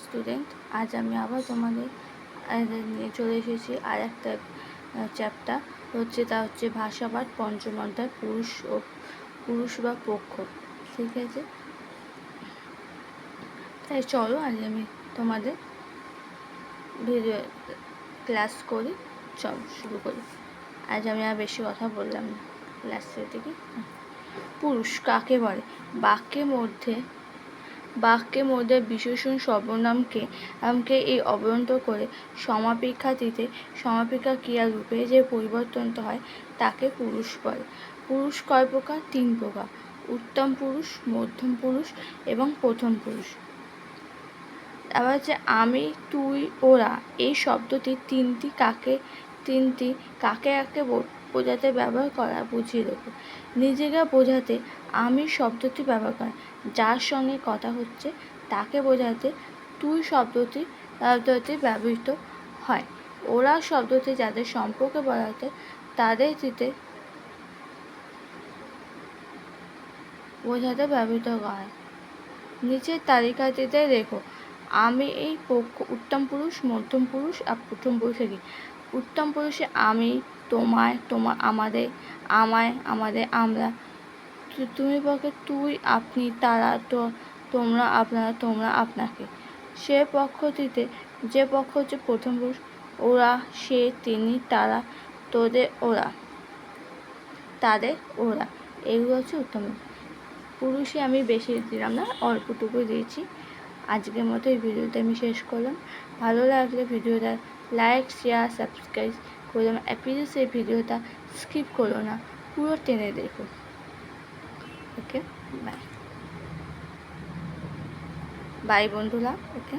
Student, আজ আমি আবার তোমাদের নিয়ে চলে এসেছি আর একটা চ্যাপ্টার তা হচ্ছে ভাষাবাদ পঞ্চম অধ্যায় পুরুষ বা পক্ষ। ঠিক আছে, তাই চলো আজ আমি তোমাদের ভিডিও ক্লাস করি। চলো শুরু করি। আজ আমি আর বেশি কথা বললাম না, ক্লাসের দিকে। পুরুষ কাকে বলে? বাক্যের মধ্যে বিশেষণ সর্বনামকে এই অবয়ন্ত করে সমাপিক্ষাতীতে সমাপিকা ক্রিয়ারূপে যে পরিবর্তনটা হয় তাকে পুরুষ বলে। পুরুষ কয় প্রকার? 3 প্রকার: উত্তম পুরুষ, মধ্যম পুরুষ এবং প্রথম পুরুষ। আবার হচ্ছে আমি, তুই, ওরা এই শব্দটি তিনটি কাকে কাকে বোঝাতে ব্যবহার করা বুঝিয়ে দেব। নিজেকে বোঝাতে আমি শব্দটি ব্যবহার করা, যার সঙ্গে কথা হচ্ছে তাকে বোঝাতে তুই শব্দটি ব্যবহৃত হয়। ওরা শব্দটি যাদের সম্পর্কে বোঝাতে তাদের বোঝাতে ব্যবহৃত হয়। নিচের তালিকাটিতে দেখো আমি এই উত্তম পুরুষ, মধ্যম পুরুষ আর প্রথম পুরুষে কি? উত্তম পুরুষে আমি, তোমায়, আমাদের, আমায়, আমাদের, আমরা, তুমি পক্ষে তুই, আপনি, তারা, তোমরা, আপনারা, তোমরা, আপনাকে। সে পক্ষটিতে যে পক্ষ হচ্ছে প্রথম পুরুষ, ওরা, সে, তিনি, তারা, তোদের, ওরা, তাদের, ওরা, এগুলো হচ্ছে উত্তম পুরুষে। আমি বেশি দিলাম না, অল্পটুকু দিয়েছি। আজকের মতো এই ভিডিওটা আমি শেষ করলাম। ভালো লাগলে ভিডিওটা লাইক, শেয়ার, সাবস্ক্রাইব করলাম। প্লিজ এই ভিডিওটা স্কিপ করো না, পুরো টেনে দেখো। ওকে, বাই বাই বন্ধুরা। ওকে।